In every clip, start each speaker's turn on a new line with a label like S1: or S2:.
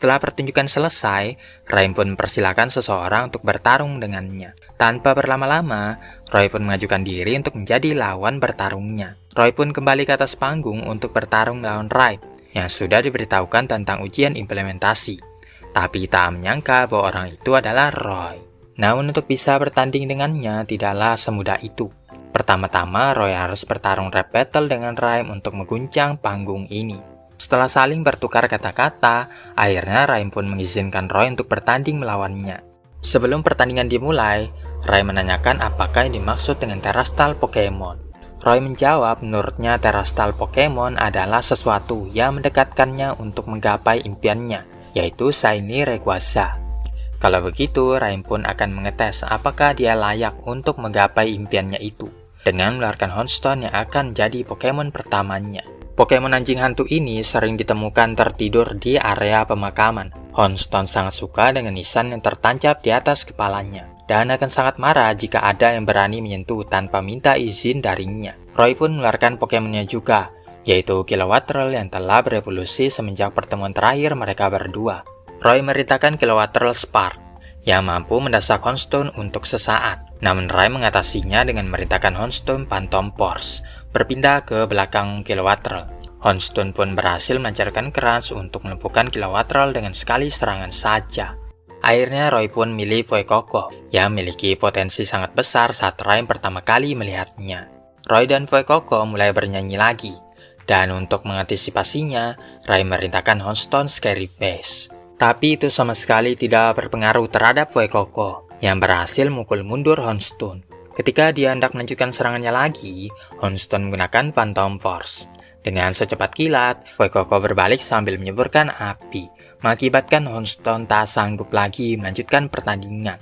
S1: Setelah pertunjukan selesai, Raim pun mempersilahkan seseorang untuk bertarung dengannya. Tanpa berlama-lama, Roy pun mengajukan diri untuk menjadi lawan bertarungnya. Roy pun kembali ke atas panggung untuk bertarung melawan Raim, yang sudah diberitahukan tentang ujian implementasi. Tapi tak menyangka bahwa orang itu adalah Roy. Namun untuk bisa bertanding dengannya tidaklah semudah itu. Pertama-tama, Roy harus bertarung rap battle dengan Raim untuk mengguncang panggung ini. Setelah saling bertukar kata-kata, akhirnya Raim pun mengizinkan Roy untuk bertanding melawannya. Sebelum pertandingan dimulai, Raim menanyakan apakah yang dimaksud dengan terastal Pokemon. Roy menjawab menurutnya terastal Pokemon adalah sesuatu yang mendekatkannya untuk menggapai impiannya, yaitu Shiny Rayquaza. Kalau begitu, Raim pun akan mengetes apakah dia layak untuk menggapai impiannya itu, dengan mengeluarkan Houndstone yang akan jadi Pokemon pertamanya. Pokemon anjing hantu ini sering ditemukan tertidur di area pemakaman. Houndstone sangat suka dengan nisan yang tertancap di atas kepalanya, dan akan sangat marah jika ada yang berani menyentuh tanpa minta izin darinya. Roy pun mengeluarkan Pokemonnya juga, yaitu Kilowattrel yang telah berevolusi semenjak pertemuan terakhir mereka berdua. Roy merintahkan Kilowattrel Spark, yang mampu mendesak Houndstone untuk sesaat. Namun Raim mengatasinya dengan merintahkan Houndstone Phantom Force berpindah ke belakang Kilowattrel. Houndstone pun berhasil melancarkan keras untuk melumpuhkan Kilowattrel dengan sekali serangan saja. Akhirnya Roy pun milih Fuecoco, yang memiliki potensi sangat besar saat Raim pertama kali melihatnya. Roy dan Fuecoco mulai bernyanyi lagi, dan untuk mengantisipasinya, Raim merintahkan Houndstone Scary Face. Tapi itu sama sekali tidak berpengaruh terhadap Fuecoco, yang berhasil memukul mundur Houndstone. Ketika dia hendak melanjutkan serangannya lagi, Houndstone menggunakan Phantom Force. Dengan secepat kilat, Fuecoco berbalik sambil menyemburkan api, mengakibatkan Houndstone tak sanggup lagi melanjutkan pertandingan.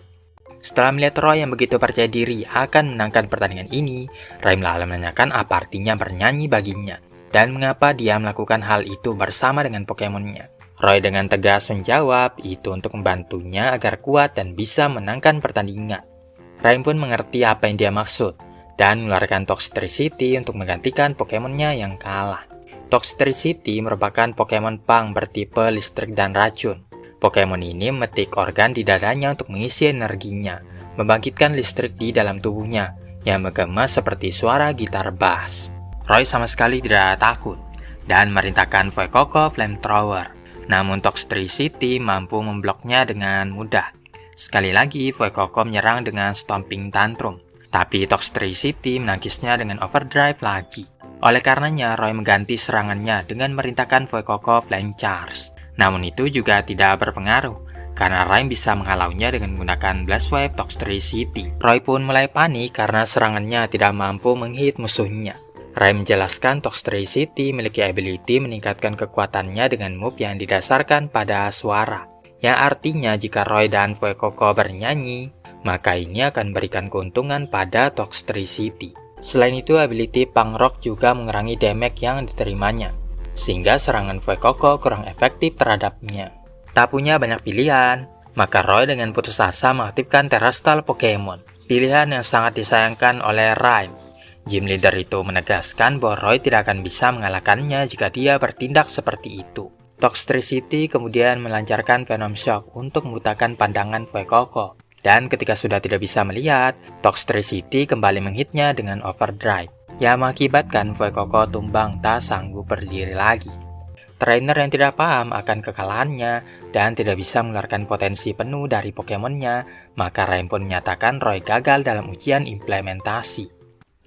S1: Setelah melihat Roy yang begitu percaya diri akan menangkan pertandingan ini, Raim lalu menanyakan apa artinya bernyanyi baginya, dan mengapa dia melakukan hal itu bersama dengan Pokemonnya. Roy dengan tegas menjawab itu untuk membantunya agar kuat dan bisa menangkan pertandingan. Raim pun mengerti apa yang dia maksud, dan mengeluarkan Toxtricity untuk menggantikan Pokemonnya yang kalah. Toxtricity merupakan Pokemon Pang bertipe listrik dan racun. Pokemon ini memetik organ di dadanya untuk mengisi energinya, membangkitkan listrik di dalam tubuhnya, yang menggema seperti suara gitar bass. Roy sama sekali tidak takut, dan merintahkan Fuecoco Flamethrower. Namun Toxtricity mampu membloknya dengan mudah. Sekali lagi, Fuecoco menyerang dengan Stomping Tantrum. Tapi Toxtricity menangkisnya dengan Overdrive lagi. Oleh karenanya, Roy mengganti serangannya dengan merintahkan Fuecoco Flame Charge. Namun itu juga tidak berpengaruh, karena Raim bisa menghalaunya dengan menggunakan Blast Wave Toxtricity. Roy pun mulai panik karena serangannya tidak mampu menghit musuhnya. Raim menjelaskan Toxtricity memiliki ability meningkatkan kekuatannya dengan move yang didasarkan pada suara. Yang artinya jika Roy dan Fuecoco bernyanyi, maka ini akan berikan keuntungan pada Toxtricity. Selain itu, ability Punk Rock juga mengurangi damage yang diterimanya, sehingga serangan Fuecoco kurang efektif terhadapnya. Tak punya banyak pilihan, maka Roy dengan putus asa mengaktifkan Terastal Pokemon, pilihan yang sangat disayangkan oleh Raim. Gym Leader itu menegaskan bahwa Roy tidak akan bisa mengalahkannya jika dia bertindak seperti itu. Toxtricity kemudian melancarkan Venom Shock untuk membutakan pandangan Fuecoco. Dan ketika sudah tidak bisa melihat, Toxtricity kembali menghitnya dengan Overdrive, yang mengakibatkan Fuecoco tumbang tak sanggup berdiri lagi. Trainer yang tidak paham akan kekalahannya dan tidak bisa mengeluarkan potensi penuh dari Pokemonnya, maka Raim pun menyatakan Roy gagal dalam ujian implementasi.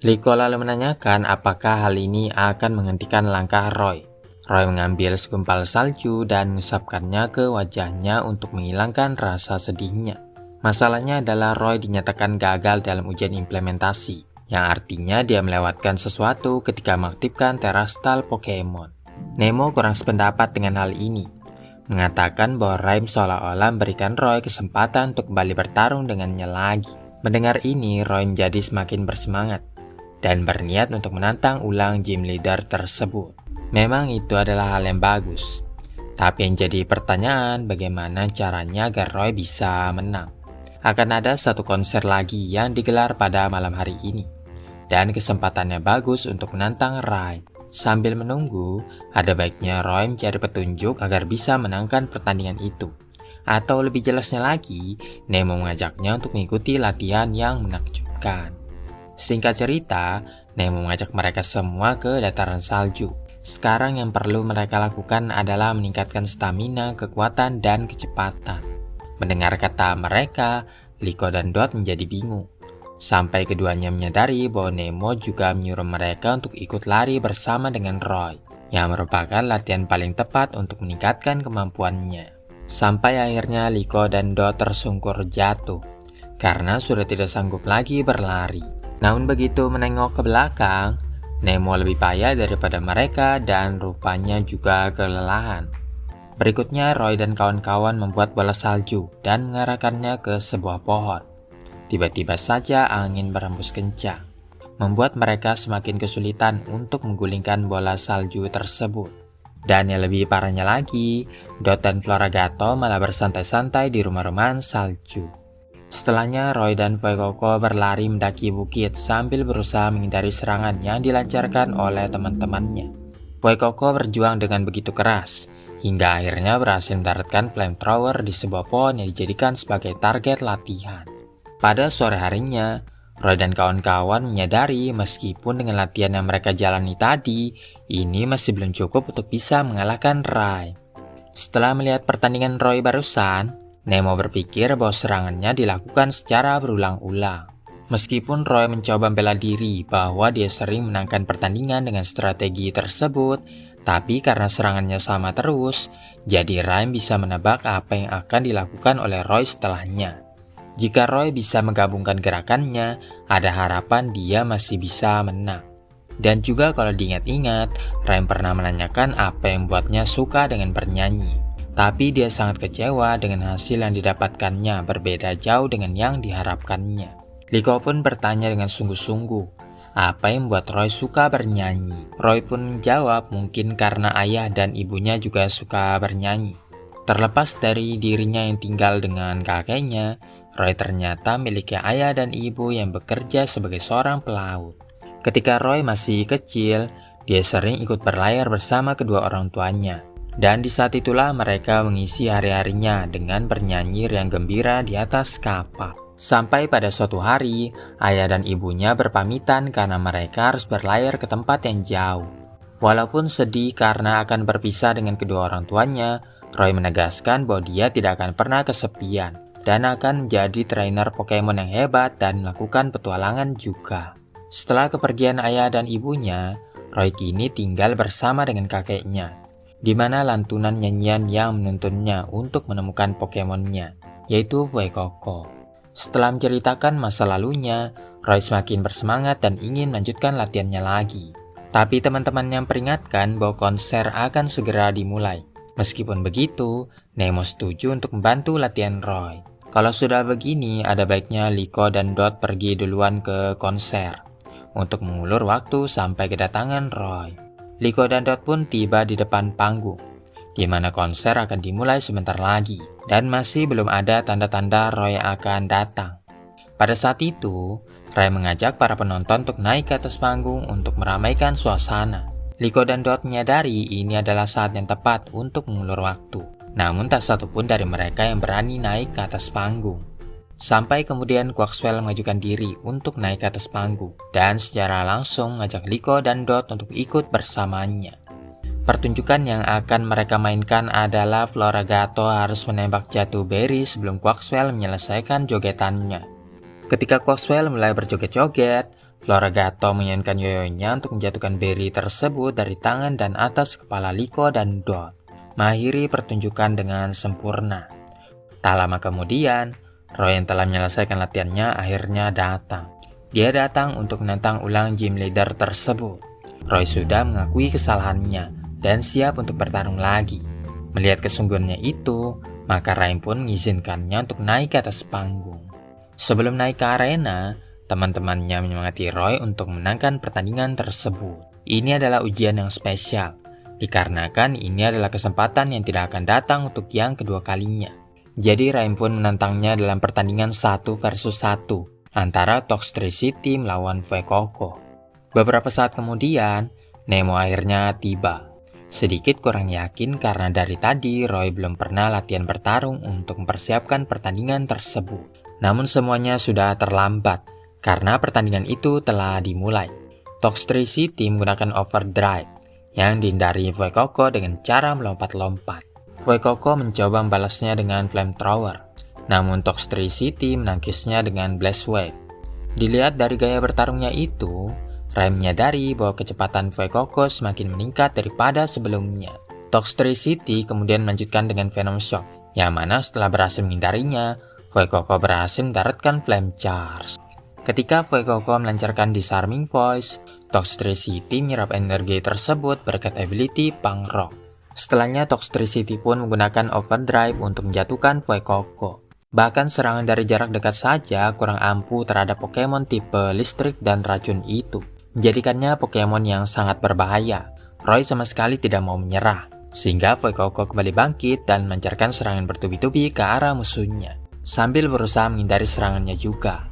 S1: Liko lalu menanyakan apakah hal ini akan menghentikan langkah Roy. Roy mengambil segumpal salju dan mengusapkannya ke wajahnya untuk menghilangkan rasa sedihnya. Masalahnya adalah Roy dinyatakan gagal dalam ujian implementasi, yang artinya dia melewatkan sesuatu ketika mengaktifkan Terastal Pokemon. Nemo kurang sependapat dengan hal ini, mengatakan bahwa Raim seolah-olah memberikan Roy kesempatan untuk kembali bertarung dengannya lagi. Mendengar ini, Roy menjadi semakin bersemangat dan berniat untuk menantang ulang Gym Leader tersebut. Memang itu adalah hal yang bagus, tapi yang jadi pertanyaan bagaimana caranya agar Roy bisa menang. Akan ada satu konser lagi yang digelar pada malam hari ini, dan kesempatannya bagus untuk menantang Raim. Sambil menunggu, ada baiknya Roy mencari petunjuk agar bisa menangkan pertandingan itu. Atau lebih jelasnya lagi, Nemo mengajaknya untuk mengikuti latihan yang menakjubkan. Singkat cerita, Nemo mengajak mereka semua ke dataran salju. Sekarang yang perlu mereka lakukan adalah meningkatkan stamina, kekuatan, dan kecepatan. Mendengar kata mereka, Liko dan Dot menjadi bingung. Sampai keduanya menyadari bahwa Nemo juga menyuruh mereka untuk ikut lari bersama dengan Roy, yang merupakan latihan paling tepat untuk meningkatkan kemampuannya. Sampai akhirnya Liko dan Dot tersungkur jatuh, karena sudah tidak sanggup lagi berlari. Namun begitu menengok ke belakang, Nemo lebih payah daripada mereka dan rupanya juga kelelahan. Berikutnya Roy dan kawan-kawan membuat bola salju dan mengarahkannya ke sebuah pohon. Tiba-tiba saja angin berhembus kencang, membuat mereka semakin kesulitan untuk menggulingkan bola salju tersebut. Dan yang lebih parahnya lagi, Dot dan Floragato malah bersantai-santai di rumah-rumahan salju. Setelahnya, Roy dan Fuecoco berlari mendaki bukit sambil berusaha menghindari serangan yang dilancarkan oleh teman-temannya. Fuecoco berjuang dengan begitu keras, hingga akhirnya berhasil mendaratkan flamethrower di sebuah pohon yang dijadikan sebagai target latihan. Pada sore harinya, Roy dan kawan-kawan menyadari meskipun dengan latihan yang mereka jalani tadi, ini masih belum cukup untuk bisa mengalahkan Ray. Setelah melihat pertandingan Roy barusan, Nemo berpikir bahwa serangannya dilakukan secara berulang-ulang. Meskipun Roy mencoba membela diri bahwa dia sering menangkan pertandingan dengan strategi tersebut, tapi karena serangannya sama terus, jadi Ray bisa menebak apa yang akan dilakukan oleh Roy setelahnya. Jika Roy bisa menggabungkan gerakannya, ada harapan dia masih bisa menang. Dan juga kalau diingat-ingat, Ray pernah menanyakan apa yang membuatnya suka dengan bernyanyi. Tapi dia sangat kecewa dengan hasil yang didapatkannya berbeda jauh dengan yang diharapkannya. Liko pun bertanya dengan sungguh-sungguh, apa yang membuat Roy suka bernyanyi? Roy pun menjawab mungkin karena ayah dan ibunya juga suka bernyanyi. Terlepas dari dirinya yang tinggal dengan kakeknya, Roy ternyata memiliki ayah dan ibu yang bekerja sebagai seorang pelaut. Ketika Roy masih kecil, dia sering ikut berlayar bersama kedua orang tuanya. Dan di saat itulah mereka mengisi hari-harinya dengan bernyanyi riang gembira di atas kapal. Sampai pada suatu hari, ayah dan ibunya berpamitan karena mereka harus berlayar ke tempat yang jauh. Walaupun sedih karena akan berpisah dengan kedua orang tuanya, Roy menegaskan bahwa dia tidak akan pernah kesepian dan akan menjadi trainer Pokemon yang hebat dan melakukan petualangan juga. Setelah kepergian ayah dan ibunya, Roy kini tinggal bersama dengan kakeknya, di mana lantunan nyanyian yang menuntunnya untuk menemukan Pokemonnya, yaitu Fuecoco. Setelah menceritakan masa lalunya, Roy semakin bersemangat dan ingin melanjutkan latihannya lagi. Tapi teman-temannya memperingatkan bahwa konser akan segera dimulai. Meskipun begitu, Nemo setuju untuk membantu latihan Roy. Kalau sudah begini, ada baiknya Liko dan Dot pergi duluan ke konser untuk mengulur waktu sampai kedatangan Roy. Liko dan Dot pun tiba di depan panggung, di mana konser akan dimulai sebentar lagi, dan masih belum ada tanda-tanda Roy akan datang. Pada saat itu, Roy mengajak para penonton untuk naik ke atas panggung untuk meramaikan suasana. Liko dan Dot menyadari ini adalah saat yang tepat untuk mengulur waktu. Namun tak satu pun dari mereka yang berani naik ke atas panggung. Sampai kemudian Quaxwell mengajukan diri untuk naik ke atas panggung dan secara langsung mengajak Liko dan Dot untuk ikut bersamanya. Pertunjukan yang akan mereka mainkan adalah Floragato harus menembak jatuh Berry sebelum Quaxwell menyelesaikan jogetannya. Ketika Quaxwell mulai berjoget-joget, Floragato menginginkan yoyonya untuk menjatuhkan Berry tersebut dari tangan dan atas kepala Liko dan Dot, mengakhiri pertunjukan dengan sempurna. Tak lama kemudian, Roy yang telah menyelesaikan latihannya akhirnya datang. Dia datang untuk menantang ulang gym leader tersebut. Roy sudah mengakui kesalahannya dan siap untuk bertarung lagi. Melihat kesungguhannya itu, maka Ray pun mengizinkannya untuk naik ke atas panggung. Sebelum naik ke arena, teman-temannya menyemangati Roy untuk menangkan pertandingan tersebut. Ini adalah ujian yang spesial, dikarenakan ini adalah kesempatan yang tidak akan datang untuk yang kedua kalinya. Jadi Ray pun menantangnya dalam pertandingan 1 versus 1 antara Toxtricity melawan Fuecoco. Beberapa saat kemudian, Nemo akhirnya tiba. Sedikit kurang yakin karena dari tadi Roy belum pernah latihan bertarung untuk mempersiapkan pertandingan tersebut. Namun semuanya sudah terlambat karena pertandingan itu telah dimulai. Toxtricity menggunakan overdrive yang dihindari Fuecoco dengan cara melompat-lompat. Fuecoco mencoba membalasnya dengan flamethrower, namun Toxtricity menangkisnya dengan blast wave. Dilihat dari gaya bertarungnya itu, Rai menyadari bahwa kecepatan Fuecoco semakin meningkat daripada sebelumnya. Toxtricity kemudian melanjutkan dengan Venom Shock, yang mana setelah berhasil menghindarinya, Fuecoco berhasil mendaratkan Flame Charge. Ketika Fuecoco melancarkan Disarming Voice, Toxtricity menyerap energi tersebut berkat ability Punk Rock. Setelahnya Toxtricity pun menggunakan Overdrive untuk menjatuhkan Fuecoco. Bahkan serangan dari jarak dekat saja kurang ampuh terhadap Pokemon tipe listrik dan racun itu, menjadikannya Pokemon yang sangat berbahaya. Roy sama sekali tidak mau menyerah, sehingga Fuecoco kembali bangkit dan melancarkan serangan bertubi-tubi ke arah musuhnya, sambil berusaha menghindari serangannya juga.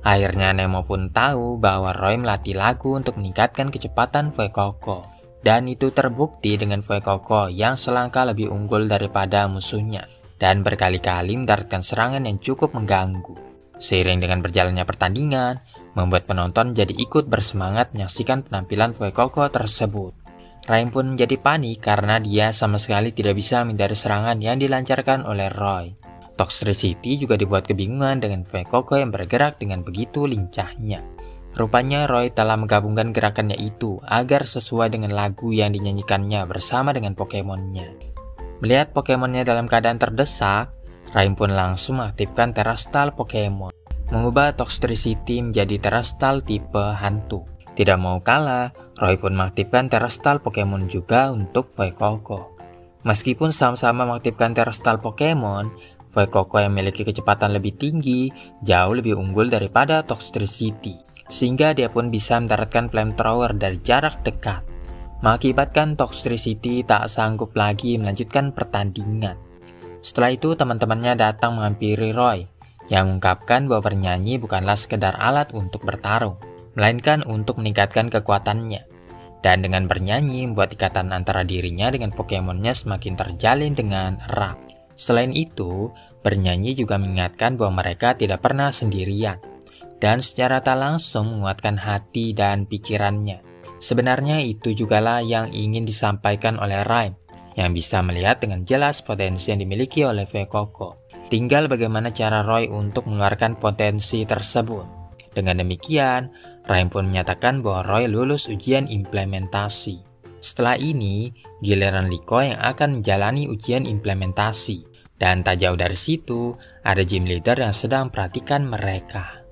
S1: Akhirnya Nemo pun tahu bahwa Roy melatih lagu untuk meningkatkan kecepatan Fuecoco, dan itu terbukti dengan Fuecoco yang selangkah lebih unggul daripada musuhnya, dan berkali-kali mendaratkan serangan yang cukup mengganggu. Seiring dengan berjalannya pertandingan, membuat penonton jadi ikut bersemangat menyaksikan penampilan Fuecoco tersebut. Rai pun menjadi panik karena dia sama sekali tidak bisa menghindari serangan yang dilancarkan oleh Roy. Toxtricity juga dibuat kebingungan dengan Fuecoco yang bergerak dengan begitu lincahnya. Rupanya Roy telah menggabungkan gerakannya itu agar sesuai dengan lagu yang dinyanyikannya bersama dengan Pokemonnya. Melihat Pokemonnya dalam keadaan terdesak, Rai pun langsung mengaktifkan Terastal Pokemon, mengubah Toxtricity menjadi Terastal tipe hantu. Tidak mau kalah, Roy pun mengaktifkan Terastal Pokemon juga untuk Fuecoco. Meskipun sama-sama mengaktifkan Terastal Pokemon, Fuecoco yang memiliki kecepatan lebih tinggi jauh lebih unggul daripada Toxtricity, sehingga dia pun bisa mendaratkan flamethrower dari jarak dekat, mengakibatkan Toxtricity tak sanggup lagi melanjutkan pertandingan. Setelah itu teman-temannya datang menghampiri Roy, yang mengungkapkan bahwa bernyanyi bukanlah sekedar alat untuk bertarung, melainkan untuk meningkatkan kekuatannya. Dan dengan bernyanyi membuat ikatan antara dirinya dengan Pokemonnya semakin terjalin dengan erat. Selain itu, bernyanyi juga mengingatkan bahwa mereka tidak pernah sendirian, dan secara tak langsung menguatkan hati dan pikirannya. Sebenarnya itu jugalah yang ingin disampaikan oleh Rai, yang bisa melihat dengan jelas potensi yang dimiliki oleh Fuecoco. Tinggal bagaimana cara Roy untuk mengeluarkan potensi tersebut. Dengan demikian, Rai pun menyatakan bahwa Roy lulus ujian implementasi. Setelah ini, giliran Liko yang akan menjalani ujian implementasi. Dan tak jauh dari situ, ada gym leader yang sedang memperhatikan mereka.